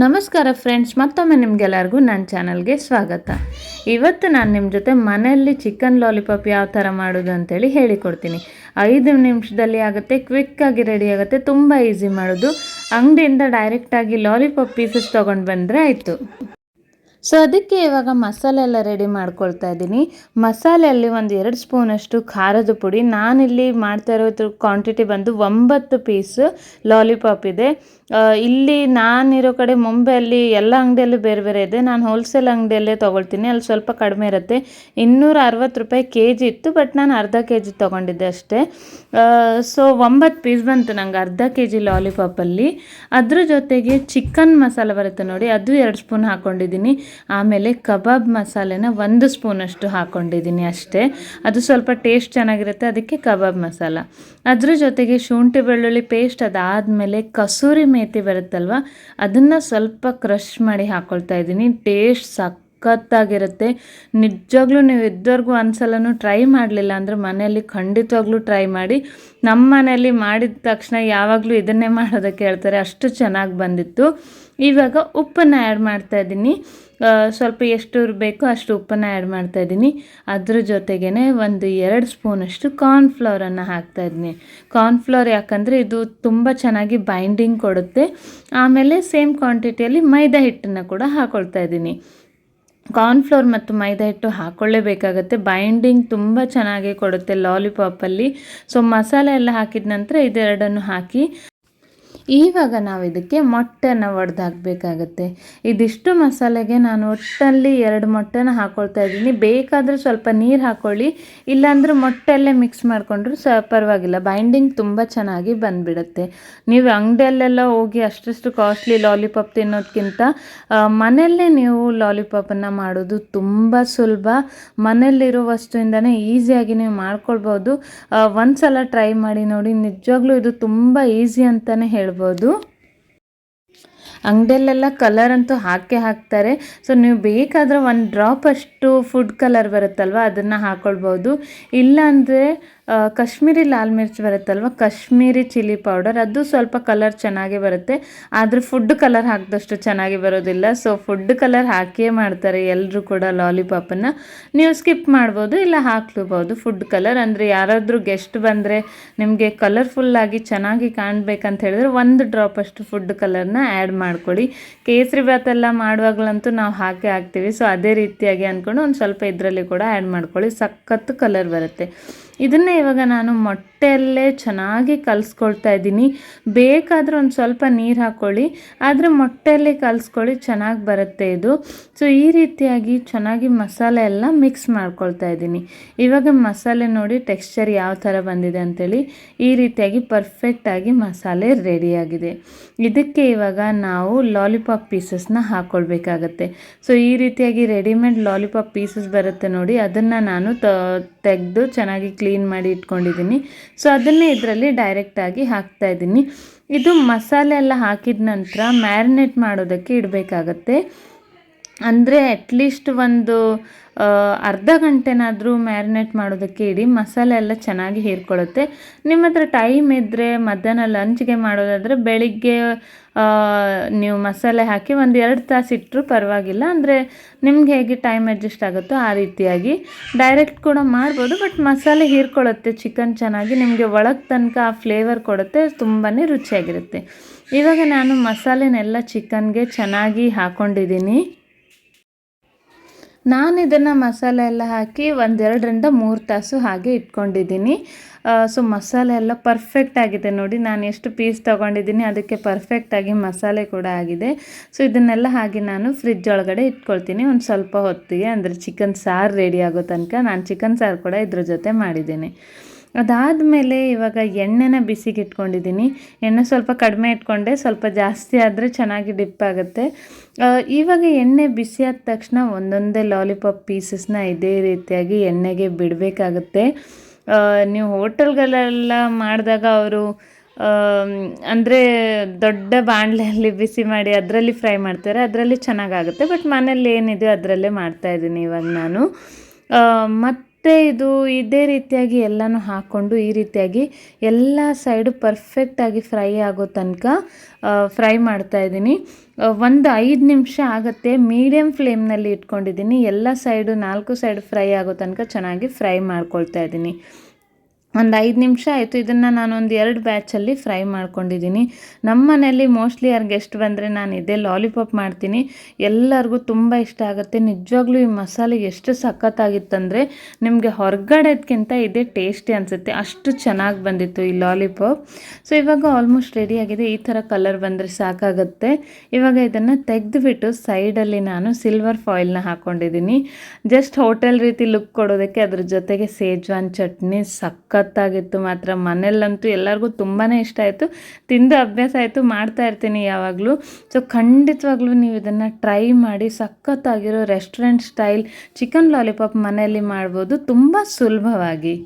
ನಮಸ್ಕಾರ ಫ್ರೆಂಡ್ಸ್, ಮತ್ತೊಮ್ಮೆ ನಿಮಗೆಲ್ಲರಿಗೂ ನನ್ನ ಚಾನಲ್ಗೆ ಸ್ವಾಗತ. ಇವತ್ತು ನಾನು ನಿಮ್ಮ ಜೊತೆ ಮನೆಯಲ್ಲಿ ಚಿಕನ್ ಲಾಲಿಪಾಪ್ ಯಾವ ಥರ ಮಾಡೋದು ಅಂತೇಳಿ ಹೇಳಿಕೊಡ್ತೀನಿ. 5 ನಿಮಿಷದಲ್ಲಿ ಆಗುತ್ತೆ, ಕ್ವಿಕ್ಕಾಗಿ ರೆಡಿ ಆಗುತ್ತೆ, ತುಂಬ ಈಸಿ ಮಾಡೋದು. ಅಂಗಡಿಯಿಂದ ಡೈರೆಕ್ಟಾಗಿ ಲಾಲಿಪಾಪ್ ಪೀಸಸ್ ತೊಗೊಂಡು ಬಂದರೆ ಆಯಿತು. ಸೊ ಅದಕ್ಕೆ ಇವಾಗ ಮಸಾಲೆ ಎಲ್ಲ ರೆಡಿ ಮಾಡ್ಕೊಳ್ತಾ ಇದ್ದೀನಿ. ಮಸಾಲೆಯಲ್ಲಿ ಒಂದು 2 ಸ್ಪೂನಷ್ಟು ಖಾರದ ಪುಡಿ. ನಾನಿಲ್ಲಿ ಮಾಡ್ತಾ ಇರೋದ್ರ ಕ್ವಾಂಟಿಟಿ ಬಂದು 9 ಪೀಸ್ ಲಾಲಿಪಾಪ್ ಇದೆ. ಇಲ್ಲಿ ನಾನಿರೋ ಕಡೆ ಮುಂಬೈಯಲ್ಲಿ ಎಲ್ಲ ಅಂಗಡಿಯಲ್ಲೂ ಬೇರೆ ಬೇರೆ ಇದೆ. ನಾನು ಹೋಲ್ಸೇಲ್ ಅಂಗಡಿಯಲ್ಲೇ ತೊಗೊಳ್ತೀನಿ, ಅಲ್ಲಿ ಸ್ವಲ್ಪ ಕಡಿಮೆ ಇರುತ್ತೆ. 260 ರೂಪಾಯಿ KG ಇತ್ತು, ಬಟ್ ನಾನು ಅರ್ಧ KG ತೊಗೊಂಡಿದ್ದೆ ಅಷ್ಟೇ. ಸೊ 9 ಪೀಸ್ ಬಂತು ನಂಗೆ ಅರ್ಧ KG ಲಾಲಿಪಾಪಲ್ಲಿ. ಅದ್ರ ಜೊತೆಗೆ ಚಿಕನ್ ಮಸಾಲೆ ಬರುತ್ತೆ ನೋಡಿ, ಅದು 2 ಸ್ಪೂನ್ ಹಾಕ್ಕೊಂಡಿದ್ದೀನಿ. ಆಮೇಲೆ ಕಬಾಬ್ ಮಸಾಲೆನ 1 ಸ್ಪೂನಷ್ಟು ಹಾಕ್ಕೊಂಡಿದ್ದೀನಿ ಅಷ್ಟೇ. ಅದು ಸ್ವಲ್ಪ ಟೇಸ್ಟ್ ಚೆನ್ನಾಗಿರುತ್ತೆ, ಅದಕ್ಕೆ ಕಬಾಬ್ ಮಸಾಲ. ಅದ್ರ ಜೊತೆಗೆ ಶುಂಠಿ ಬೆಳ್ಳುಳ್ಳಿ ಪೇಸ್ಟ್, ಅದಾದಮೇಲೆ ಕಸೂರಿ ಮೇಥಿ ಬರುತ್ತಲ್ವ, ಅದನ್ನು ಸ್ವಲ್ಪ ಕ್ರಷ್ ಮಾಡಿ ಹಾಕ್ಕೊಳ್ತಾ ಇದ್ದೀನಿ. ಟೇಸ್ಟ್ ಸಖತ್ತಾಗಿರುತ್ತೆ. ನಿಜವಾಗ್ಲೂ ನೀವು ಇದ್ದವರೆಗೂ ಒಂದ್ಸಲನೂ ಟ್ರೈ ಮಾಡಲಿಲ್ಲ ಅಂದರೆ ಮನೆಯಲ್ಲಿ ಖಂಡಿತವಾಗ್ಲೂ ಟ್ರೈ ಮಾಡಿ. ನಮ್ಮ ಮನೆಯಲ್ಲಿ ಮಾಡಿದ ತಕ್ಷಣ ಯಾವಾಗಲೂ ಇದನ್ನೇ ಮಾಡೋದಕ್ಕೆ ಹೇಳ್ತಾರೆ, ಅಷ್ಟು ಚೆನ್ನಾಗಿ ಬಂದಿತ್ತು. ಇವಾಗ ಉಪ್ಪನ್ನು ಆ್ಯಡ್ ಮಾಡ್ತಾಯಿದ್ದೀನಿ. ಸ್ವಲ್ಪ ಎಷ್ಟು ಬೇಕೋ ಅಷ್ಟು ಉಪ್ಪನ್ನು ಆ್ಯಡ್ ಮಾಡ್ತಾಯಿದ್ದೀನಿ. ಅದ್ರ ಜೊತೆಗೇ ಒಂದು 2 ಸ್ಪೂನಷ್ಟು ಕಾರ್ನ್ಫ್ಲವರನ್ನು ಹಾಕ್ತಾಯಿದ್ದೀನಿ. ಕಾರ್ನ್ಫ್ಲವರ್ ಯಾಕಂದರೆ ಇದು ತುಂಬ ಚೆನ್ನಾಗಿ ಬೈಂಡಿಂಗ್ ಕೊಡುತ್ತೆ. ಆಮೇಲೆ ಸೇಮ್ ಕ್ವಾಂಟಿಟಿಯಲ್ಲಿ ಮೈದಾ ಹಿಟ್ಟನ್ನು ಕೂಡ ಹಾಕ್ಕೊಳ್ತಾ ಇದ್ದೀನಿ. ಕಾರ್ನ್ಫ್ಲವರ್ ಮತ್ತು ಮೈದಾ ಹಿಟ್ಟು ಹಾಕ್ಕೊಳ್ಳೇಬೇಕಾಗತ್ತೆ, ಬೈಂಡಿಂಗ್ ತುಂಬ ಚೆನ್ನಾಗಿ ಕೊಡುತ್ತೆ ಲಾಲಿಪಾಪಲ್ಲಿ. ಸೊ ಮಸಾಲೆ ಎಲ್ಲ ಹಾಕಿದ ನಂತರ ಇದೆರಡನ್ನು ಹಾಕಿ ಇವಾಗ ನಾವು ಇದಕ್ಕೆ ಮೊಟ್ಟೆನ ಒಡೆದು ಹಾಕಬೇಕಾಗತ್ತೆ. ಇದಿಷ್ಟು ಮಸಾಲೆಗೆ ನಾನು ಒಟ್ಟಲ್ಲಿ 2 ಮೊಟ್ಟೆನ ಹಾಕ್ಕೊಳ್ತಾ ಇದ್ದೀನಿ. ಬೇಕಾದರೆ ಸ್ವಲ್ಪ ನೀರು ಹಾಕ್ಕೊಳ್ಳಿ, ಇಲ್ಲಾಂದರೆ ಮೊಟ್ಟೆಯಲ್ಲೇ ಮಿಕ್ಸ್ ಮಾಡಿಕೊಂಡ್ರು ಪರವಾಗಿಲ್ಲ, ಬೈಂಡಿಂಗ್ ತುಂಬ ಚೆನ್ನಾಗಿ ಬಂದುಬಿಡುತ್ತೆ. ನೀವು ಅಂಗಡಿಯಲ್ಲೆಲ್ಲ ಹೋಗಿ ಅಷ್ಟು ಕಾಸ್ಟ್ಲಿ ಲಾಲಿಪಾಪ್ ತಿನ್ನೋದಕ್ಕಿಂತ ಮನೆಯಲ್ಲೇ ನೀವು ಲಾಲಿಪಾಪನ್ನು ಮಾಡೋದು ತುಂಬ ಸುಲಭ. ಮನೆಯಲ್ಲಿರೋ ವಸ್ತುವಿಂದನೇ ಈಸಿಯಾಗಿ ನೀವು ಮಾಡ್ಕೊಳ್ಬೋದು. ಒಂದು ಸಲ ಟ್ರೈ ಮಾಡಿ ನೋಡಿ, ನಿಜವಾಗ್ಲೂ ಇದು ತುಂಬ ಈಸಿ ಅಂತಲೇ ಹೇಳ್ಬೋದು. ಅಂಗಡಿಯಲ್ಲೆಲ್ಲ ಕಲರ್ ಅಂತೂ ಹಾಕ್ತಾರೆ. ಸೊ ನೀವು ಬೇಕಾದರೆ 1 ಡ್ರಾಪ್ ಅಷ್ಟು ಫುಡ್ ಕಲರ್ ಬರುತ್ತಲ್ವ, ಅದನ್ನು ಹಾಕ್ಕೊಳ್ಬೋದು. ಇಲ್ಲಾಂದರೆ ಕಾಶ್ಮೀರಿ ಲಾಲ್ ಮಿರ್ಚ್ ಬರುತ್ತಲ್ವ, ಕಾಶ್ಮೀರಿ ಚಿಲ್ಲಿ ಪೌಡರ್, ಅದು ಸ್ವಲ್ಪ ಕಲರ್ ಚೆನ್ನಾಗಿ ಬರುತ್ತೆ. ಆದರೆ ಫುಡ್ ಕಲರ್ ಹಾಕಿದಷ್ಟು ಚೆನ್ನಾಗಿ ಬರೋದಿಲ್ಲ. ಸೊ ಫುಡ್ ಕಲರ್ ಹಾಕಿಯೇ ಮಾಡ್ತಾರೆ ಎಲ್ಲರೂ ಕೂಡ ಲಾಲಿಪಾಪನ್ನು. ನೀವು ಸ್ಕಿಪ್ ಮಾಡ್ಬೋದು, ಇಲ್ಲ ಹಾಕ್ಲೂಬೋದು ಫುಡ್ ಕಲರ್. ಅಂದರೆ ಯಾರಾದರೂ ಗೆಸ್ಟ್ ಬಂದರೆ ನಿಮಗೆ ಕಲರ್ಫುಲ್ಲಾಗಿ ಚೆನ್ನಾಗಿ ಕಾಣಬೇಕಂತ ಹೇಳಿದ್ರೆ 1 ಡ್ರಾಪ್ ಅಷ್ಟು ಫುಡ್ ಕಲರ್ನ ಆ್ಯಡ್ ಮಾಡ್ಕೊಳ್ಳಿ. ಕೇಸರಿ ಬಾತ್ ಎಲ್ಲ ಮಾಡುವಾಗಲಂತೂ ನಾವು ಹಾಕ್ತೀವಿ. ಸೊ ಅದೇ ರೀತಿಯಾಗಿ ಅಂದ್ಕೊಂಡು ಒಂದು ಸ್ವಲ್ಪ ಇದರಲ್ಲಿ ಕೂಡ ಆ್ಯಡ್ ಮಾಡ್ಕೊಳ್ಳಿ, ಸಖತ್ತು ಕಲರ್ ಬರುತ್ತೆ. ಇದನ್ನು ಇವಾಗ ನಾನು ಮೊಟ್ಟೆಯಲ್ಲೇ ಚೆನ್ನಾಗಿ ಕಲಿಸ್ಕೊಳ್ತಾ ಇದ್ದೀನಿ. ಬೇಕಾದರೆ ಒಂದು ಸ್ವಲ್ಪ ನೀರು ಹಾಕ್ಕೊಳ್ಳಿ, ಆದರೆ ಮೊಟ್ಟೆಯಲ್ಲೇ ಕಲಿಸ್ಕೊಳ್ಳಿ, ಚೆನ್ನಾಗಿ ಬರುತ್ತೆ ಇದು. ಸೊ ಈ ರೀತಿಯಾಗಿ ಚೆನ್ನಾಗಿ ಮಸಾಲೆ ಎಲ್ಲ ಮಿಕ್ಸ್ ಮಾಡ್ಕೊಳ್ತಾ ಇದ್ದೀನಿ. ಇವಾಗ ಮಸಾಲೆ ನೋಡಿ ಟೆಕ್ಸ್ಚರ್ ಯಾವ ಥರ ಬಂದಿದೆ ಅಂಥೇಳಿ. ಈ ರೀತಿಯಾಗಿ ಪರ್ಫೆಕ್ಟಾಗಿ ಮಸಾಲೆ ರೆಡಿಯಾಗಿದೆ. ಇದಕ್ಕೆ ಇವಾಗ ನಾವು ಲಾಲಿಪಾಪ್ ಪೀಸಸ್ನ ಹಾಕ್ಕೊಳ್ಬೇಕಾಗತ್ತೆ. ಸೊ ಈ ರೀತಿಯಾಗಿ ರೆಡಿಮೇಡ್ ಲಾಲಿಪಾಪ್ ಪೀಸಸ್ ಬರುತ್ತೆ ನೋಡಿ, ಅದನ್ನು ನಾನು ತೆಗೆದು ಚೆನ್ನಾಗಿ ಕ್ಲೀನ್ ಮಾಡಿ ಇಟ್ಕೊಂಡಿದ್ದೀನಿ. ಸೊ ಅದನ್ನೇ ಇದರಲ್ಲಿ ಡೈರೆಕ್ಟಾಗಿ ಹಾಕ್ತಾಯಿದ್ದೀನಿ. ಇದು ಮಸಾಲೆ ಎಲ್ಲ ಹಾಕಿದ ನಂತರ ಮ್ಯಾರಿನೇಟ್ ಮಾಡೋದಕ್ಕೆ ಇಡಬೇಕಾಗತ್ತೆ. ಅಂದರೆ ಅಟ್ಲೀಸ್ಟ್ ಒಂದು ಅರ್ಧ ಗಂಟೆನಾದರೂ ಮ್ಯಾರಿನೇಟ್ ಮಾಡೋದಕ್ಕೆ ಇಡಿ, ಮಸಾಲೆ ಎಲ್ಲ ಚೆನ್ನಾಗಿ ಹೀರ್ಕೊಳ್ಳುತ್ತೆ. ನಿಮ್ಮ ಹತ್ರ ಟೈಮ್ ಇದ್ದರೆ ಮಧ್ಯಾಹ್ನ ಲಂಚ್ಗೆ ಮಾಡೋದಾದರೆ ಬೆಳಿಗ್ಗೆ ನೀವು ಮಸಾಲೆ ಹಾಕಿ 1-2 ತಾಸು ಇಟ್ಟರು ಪರವಾಗಿಲ್ಲ. ಅಂದರೆ ನಿಮ್ಗೆ ಹೇಗೆ ಟೈಮ್ ಅಡ್ಜಸ್ಟ್ ಆಗುತ್ತೋ ಆ ರೀತಿಯಾಗಿ ಡೈರೆಕ್ಟ್ ಕೂಡ ಮಾಡ್ಬೋದು. ಬಟ್ ಮಸಾಲೆ ಹೀರ್ಕೊಳ್ಳುತ್ತೆ ಚಿಕನ್ ಚೆನ್ನಾಗಿ, ನಿಮಗೆ ಒಳಗೆ ತನಕ ಆ ಫ್ಲೇವರ್ ಕೊಡುತ್ತೆ, ತುಂಬಾ ರುಚಿಯಾಗಿರುತ್ತೆ. ಇವಾಗ ನಾನು ಮಸಾಲೆನೆಲ್ಲ ಚಿಕನ್ಗೆ ಚೆನ್ನಾಗಿ ಹಾಕ್ಕೊಂಡಿದ್ದೀನಿ. ನಾನು ಇದನ್ನು ಮಸಾಲೆ ಎಲ್ಲ ಹಾಕಿ 1-2-3 ತಾಸು ಹಾಗೆ ಇಟ್ಕೊಂಡಿದ್ದೀನಿ. ಸೊ ಮಸಾಲೆ ಎಲ್ಲ ಪರ್ಫೆಕ್ಟ್ ಆಗಿದೆ ನೋಡಿ, ನಾನು ಎಷ್ಟು ಪೀಸ್ ತೊಗೊಂಡಿದ್ದೀನಿ ಅದಕ್ಕೆ ಪರ್ಫೆಕ್ಟಾಗಿ ಮಸಾಲೆ ಕೂಡ ಆಗಿದೆ. ಸೊ ಇದನ್ನೆಲ್ಲ ಹಾಗೆ ನಾನು ಫ್ರಿಜ್ ಒಳಗಡೆ ಇಟ್ಕೊಳ್ತೀನಿ ಒಂದು ಸ್ವಲ್ಪ ಹೊತ್ತಿಗೆ, ಅಂದರೆ ಚಿಕನ್ ಸಾರು ರೆಡಿ ಆಗೋ ತನಕ. ನಾನು ಚಿಕನ್ ಸಾರು ಕೂಡ ಇದ್ರ ಜೊತೆ ಮಾಡಿದ್ದೀನಿ. ಅದಾದಮೇಲೆ ಇವಾಗ ಎಣ್ಣೆನ ಬಿಸಿಗೆ ಇಟ್ಕೊಂಡಿದ್ದೀನಿ. ಎಣ್ಣೆ ಸ್ವಲ್ಪ ಕಡಿಮೆ ಇಟ್ಕೊಂಡೆ, ಸ್ವಲ್ಪ ಜಾಸ್ತಿ ಆದರೆ ಚೆನ್ನಾಗಿ ಡಿಪ್ ಆಗುತ್ತೆ. ಇವಾಗ ಎಣ್ಣೆ ಬಿಸಿ ಆದ ತಕ್ಷಣ ಒಂದೊಂದೇ ಲಾಲಿಪಾಪ್ ಪೀಸಸ್ನ ಇದೇ ರೀತಿಯಾಗಿ ಎಣ್ಣೆಗೆ ಬಿಡಬೇಕಾಗುತ್ತೆ. ನೀವು ಹೋಟೆಲ್ಗಳೆಲ್ಲ ಮಾಡಿದಾಗ ಅವರು ಅಂದರೆ ದೊಡ್ಡ ಬಾಣಲೆಯಲ್ಲಿ ಬಿಸಿ ಮಾಡಿ ಅದರಲ್ಲಿ ಫ್ರೈ ಮಾಡ್ತಾರೆ, ಅದರಲ್ಲಿ ಚೆನ್ನಾಗಾಗುತ್ತೆ. ಬಟ್ ಮನೇಲಿ ಏನಿದೆ ಅದರಲ್ಲೇ ಮಾಡ್ತಾಯಿದ್ದೀನಿ ಇವಾಗ ನಾನು. ಮತ್ತು ಮತ್ತು ಇದು ಇದೇ ರೀತಿಯಾಗಿ ಎಲ್ಲನೂ ಹಾಕ್ಕೊಂಡು ಈ ರೀತಿಯಾಗಿ ಎಲ್ಲ ಸೈಡು ಪರ್ಫೆಕ್ಟಾಗಿ ಫ್ರೈ ಆಗೋ ತನಕ ಫ್ರೈ ಮಾಡ್ತಾಯಿದ್ದೀನಿ. ಒಂದು 5 ನಿಮಿಷ ಆಗುತ್ತೆ. ಮೀಡಿಯಮ್ ಫ್ಲೇಮ್ನಲ್ಲಿ ಇಟ್ಕೊಂಡಿದ್ದೀನಿ. ಎಲ್ಲ ಸೈಡು 4 ಸೈಡು ಫ್ರೈ ಆಗೋ ತನಕ ಚೆನ್ನಾಗಿ ಫ್ರೈ ಮಾಡ್ಕೊಳ್ತಾ ಇದ್ದೀನಿ. ಒಂದು 5 ನಿಮಿಷ ಆಯಿತು. ಇದನ್ನು ನಾನೊಂದು 2 ಬ್ಯಾಚಲ್ಲಿ ಫ್ರೈ ಮಾಡ್ಕೊಂಡಿದ್ದೀನಿ. ನಮ್ಮ ಮನೆಯಲ್ಲಿ ಮೋಸ್ಟ್ಲಿ ಯಾರು ಗೆಸ್ಟ್ ಬಂದರೆ ನಾನು ಇದೇ ಲಾಲಿಪಾಪ್ ಮಾಡ್ತೀನಿ. ಎಲ್ಲರಿಗೂ ತುಂಬ ಇಷ್ಟ ಆಗುತ್ತೆ. ನಿಜವಾಗ್ಲೂ ಈ ಮಸಾಲೆ ಎಷ್ಟು ಸಖತ್ತಾಗಿತ್ತಂದರೆ ನಿಮಗೆ ಹೊರಗಡೆದ್ಕಿಂತ ಇದೇ ಟೇಸ್ಟಿ ಅನಿಸುತ್ತೆ. ಅಷ್ಟು ಚೆನ್ನಾಗಿ ಬಂದಿತ್ತು ಈ ಲಾಲಿಪಾಪ್. ಸೊ ಇವಾಗ ಆಲ್ಮೋಸ್ಟ್ ರೆಡಿಯಾಗಿದೆ. ಈ ಥರ ಕಲರ್ ಬಂದರೆ ಸಾಕಾಗುತ್ತೆ. ಇವಾಗ ಇದನ್ನು ತೆಗೆದುಬಿಟ್ಟು ಸೈಡಲ್ಲಿ ನಾನು ಸಿಲ್ವರ್ ಫಾಯಿಲ್ನ ಹಾಕ್ಕೊಂಡಿದ್ದೀನಿ. ಜಸ್ಟ್ ಹೋಟೆಲ್ ರೀತಿ ಲುಕ್ ಕೊಡೋದಕ್ಕೆ. ಅದ್ರ ಜೊತೆಗೆ ಸೇಜ್ವಾನ್ ಚಟ್ನಿ ಸಖತ್ತಾಗಿತ್ತು ಮಾತ್ರ. ಮನೆಯಲ್ಲಂತೂ ಎಲ್ಲರಿಗೂ ತುಂಬಾ ಇಷ್ಟ ಆಯಿತು. ತಿಂದು ಅಭ್ಯಾಸ ಆಯಿತು, ಮಾಡ್ತಾ ಇರ್ತೀನಿ ಯಾವಾಗಲೂ. ಸೊ ಖಂಡಿತವಾಗ್ಲೂ ನೀವು ಇದನ್ನು ಟ್ರೈ ಮಾಡಿ. ಸಖತ್ತಾಗಿರೋ ರೆಸ್ಟೋರೆಂಟ್ ಸ್ಟೈಲ್ ಚಿಕನ್ ಲಾಲಿಪಾಪ್ ಮನೆಯಲ್ಲಿ ಮಾಡ್ಬೋದು ತುಂಬ ಸುಲಭವಾಗಿ.